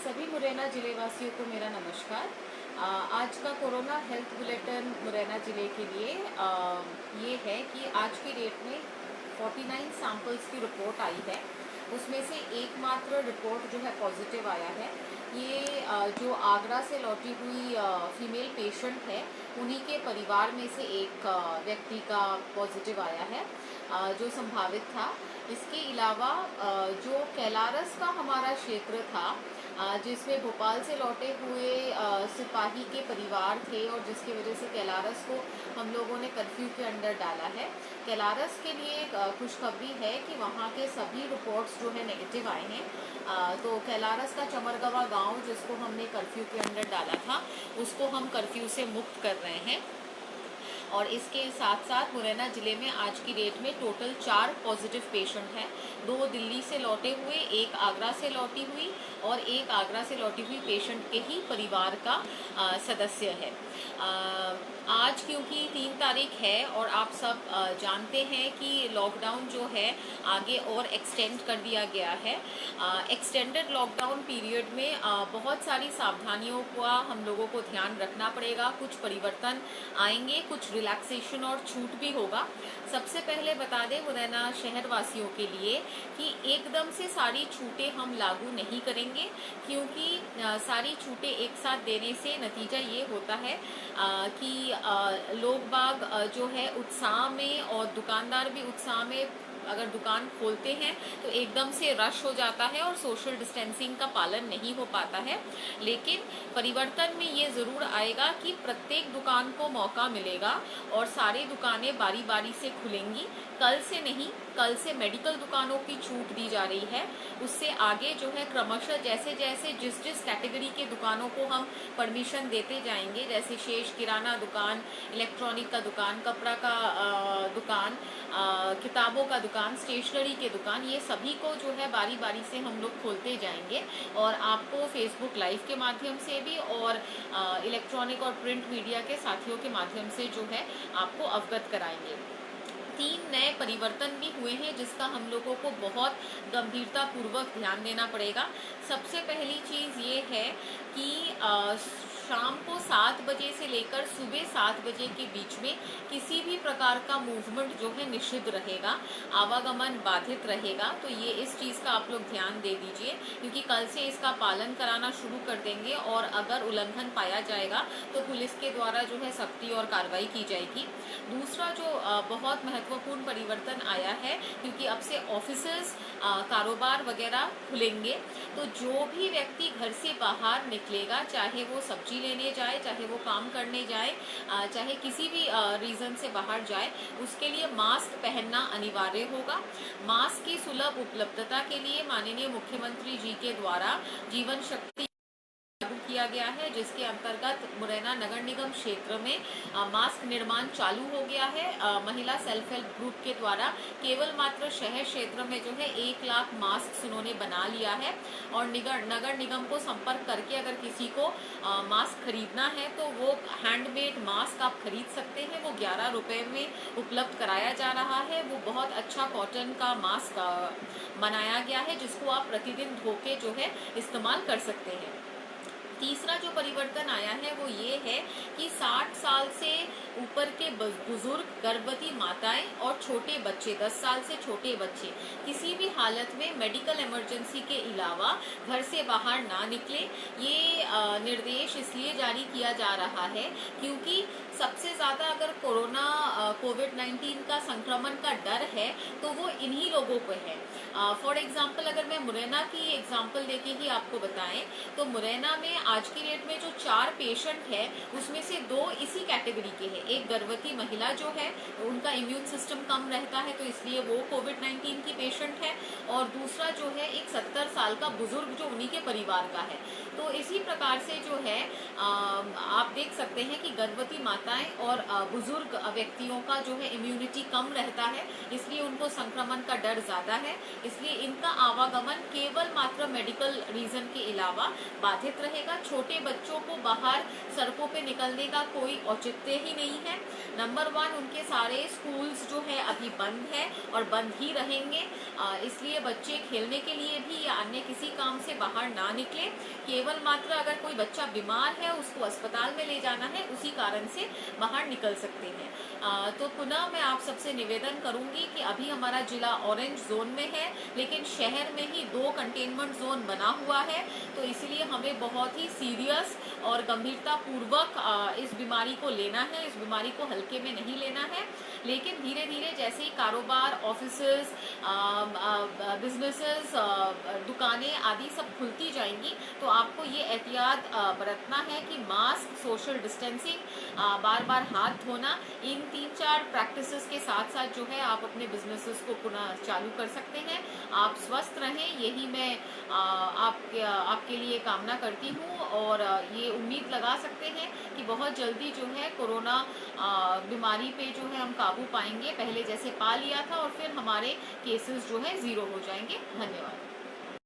सभी मुरैना जिले वासियों को मेरा नमस्कार। आज का कोरोना हेल्थ बुलेटिन मुरैना जिले के लिए ये है कि आज की डेट में 49 सैंपल्स की रिपोर्ट आई है। उसमें से एकमात्र रिपोर्ट जो है पॉजिटिव आया है। ये जो आगरा से लौटी हुई फीमेल पेशेंट है, उन्हीं के परिवार में से एक व्यक्ति का पॉजिटिव आया है जो संभावित था। इसके अलावा जो कैलारस का हमारा क्षेत्र था, जिसमें भोपाल से लौटे हुए सिपाही के परिवार थे और जिसकी वजह से कैलारस को हम लोगों ने कर्फ्यू के अंडर डाला है। कैलारस के लिए खुशखबरी है कि वहाँ के सभी रिपोर्ट्स जो है नेगेटिव आए हैं। तो कैलारस का चमरगवा गांव, जिसको हमने कर्फ्यू के अंडर डाला था, उसको हम कर्फ्यू से मुक्त कर रहे हैं। और इसके साथ साथ मुरैना ज़िले में आज की डेट में टोटल 4 पॉजिटिव पेशेंट हैं। 2 दिल्ली से लौटे हुए, एक आगरा से लौटी हुई और एक आगरा से लौटी हुई पेशेंट के ही परिवार का सदस्य है। आज क्योंकि 3 तारीख है और आप सब जानते हैं कि लॉकडाउन जो है आगे और एक्सटेंड कर दिया गया है। एक्सटेंडेड लॉकडाउन पीरियड में बहुत सारी सावधानियों का हम लोगों को ध्यान रखना पड़ेगा। कुछ परिवर्तन आएंगे, कुछ रिलैक्सेशन और छूट भी होगा। सबसे पहले बता दें मुरैना शहर वासियों के लिए कि एकदम से सारी छूटें हम लागू नहीं करेंगे, क्योंकि सारी छूटें एक साथ देने से नतीजा ये होता है कि लोग बाग जो है उत्साह में और दुकानदार भी उत्साह में अगर दुकान खोलते हैं तो एकदम से रश हो जाता है और सोशल डिस्टेंसिंग का पालन नहीं हो पाता है। लेकिन परिवर्तन में ये ज़रूर आएगा कि प्रत्येक दुकान को मौका मिलेगा और सारी दुकानें बारी बारी से खुलेंगी। कल से नहीं, कल से मेडिकल दुकानों की छूट दी जा रही है। उससे आगे जो है क्रमशः जैसे जैसे जिस जिस कैटेगरी के दुकानों को हम परमिशन देते जाएंगे, जैसे शेष किराना दुकान, इलेक्ट्रॉनिक का दुकान, कपड़ा का दुकान, किताबों का दुकान, स्टेशनरी के दुकान, ये सभी को जो है बारी बारी से हम लोग खोलते जाएंगे और आपको फेसबुक लाइव के माध्यम से भी और इलेक्ट्रॉनिक और प्रिंट मीडिया के साथियों के माध्यम से जो है आपको अवगत कराएंगे। 3 नए परिवर्तन भी हुए हैं जिसका हम लोगों को बहुत गंभीरता पूर्वक ध्यान देना पड़ेगा। सबसे पहली चीज़ ये है कि शाम को 7 बजे से लेकर सुबह 7 बजे के बीच में किसी भी प्रकार का मूवमेंट जो है निषिद्ध रहेगा, आवागमन बाधित रहेगा। तो ये इस चीज़ का आप लोग ध्यान दे दीजिए, क्योंकि कल से इसका पालन कराना शुरू कर देंगे और अगर उल्लंघन पाया जाएगा तो पुलिस के द्वारा जो है सख्ती और कार्रवाई की जाएगी। दूसरा जो बहुत महत्वपूर्ण परिवर्तन आया है, क्योंकि अब से ऑफिसेस, कारोबार वगैरह खुलेंगे, तो जो भी व्यक्ति घर से बाहर निकलेगा, चाहे वो सब्जी लेने जाए, चाहे वो काम करने जाए, चाहे किसी भी रीज़न से बाहर जाए, उसके लिए मास्क पहनना अनिवार्य होगा। मास्क की सुलभ उपलब्धता के लिए माननीय मुख्यमंत्री जी के द्वारा जीवन शक्ति लागू किया गया है, जिसके अंतर्गत मुरैना नगर निगम क्षेत्र में मास्क निर्माण चालू हो गया है। महिला सेल्फ हेल्प ग्रुप के द्वारा केवल मात्र शहर क्षेत्र में जो है 1 लाख मास्क उन्होंने बना लिया है और नगर निगम को संपर्क करके अगर किसी को मास्क खरीदना है तो वो हैंडमेड मास्क आप खरीद सकते हैं। वो 11 रुपये में उपलब्ध कराया जा रहा है। वो बहुत अच्छा कॉटन का मास्क बनाया गया है, जिसको आप प्रतिदिन धो के जो है इस्तेमाल कर सकते हैं। तीसरा जो परिवर्तन आया है वो ये है कि 60 साल से ऊपर के बुजुर्ग, गर्भवती माताएं और छोटे बच्चे, 10 साल से छोटे बच्चे किसी भी हालत में मेडिकल इमरजेंसी के अलावा घर से बाहर ना निकले। ये निर्देश इसलिए जारी किया जा रहा है क्योंकि सबसे ज़्यादा अगर कोविड-19 का संक्रमण का डर है तो वो इन्हीं लोगों को है। फॉर एग्जाम्पल अगर मैं मुरैना की एग्जाम्पल देके ही आपको बताएं तो मुरैना में आज की डेट में जो 4 पेशेंट है उसमें से 2 इसी कैटेगरी के हैं। एक गर्भवती महिला जो है उनका इम्यून सिस्टम कम रहता है तो इसलिए वो कोविड-19 की पेशेंट है, और दूसरा जो है एक 70 साल का बुजुर्ग जो उन्हीं के परिवार का है। तो इसी प्रकार से जो है आप देख सकते हैं कि गर्भवती माताएं और बुजुर्ग व्यक्तियों का जो है इम्यूनिटी कम रहता है, इसलिए उनको संक्रमण का डर ज़्यादा है। इसलिए इनका आवागमन केवल मात्र मेडिकल रीजन के अलावा बाधित रहेगा। छोटे बच्चों को बाहर सड़कों पे निकलने का कोई औचित्य ही नहीं है। नंबर 1, उनके सारे स्कूल्स जो है अभी बंद है और बंद ही रहेंगे, इसलिए बच्चे खेलने के लिए भी या अन्य किसी काम से बाहर ना निकले। केवल मात्र अगर कोई बच्चा बीमार है, उसको अस्पताल में ले जाना है, उसी कारण से बाहर निकल सकते हैं। तो पुनः मैं आप सबसे निवेदन करूंगी कि अभी हमारा जिला ऑरेंज जोन में है, लेकिन शहर में ही 2 कंटेनमेंट जोन बना हुआ है, तो इसलिए हमें बहुत ही सीरियस और गंभीरता पूर्वक इस बीमारी को लेना है, इस बीमारी को हल्के में नहीं लेना है। लेकिन धीरे धीरे जैसे ही कारोबार, ऑफिसेस, बिजनेसेस, दुकानें आदि सब खुलती जाएंगी, तो आपको ये एहतियात बरतना है कि मास्क, सोशल डिस्टेंसिंग, बार बार हाथ धोना, इन 3-4 प्रैक्टिसेस के साथ साथ जो है आप अपने बिजनेसेस को पुनः चालू कर सकते हैं। आप स्वस्थ रहें, यही मैं आपके लिए कामना करती हूँ, और ये उम्मीद लगा सकते हैं कि बहुत जल्दी जो है कोरोना बीमारी पे जो है हम काबू पाएंगे, पहले जैसे पा लिया था, और फिर हमारे केसेस जो है 0 हो जाएंगे। धन्यवाद।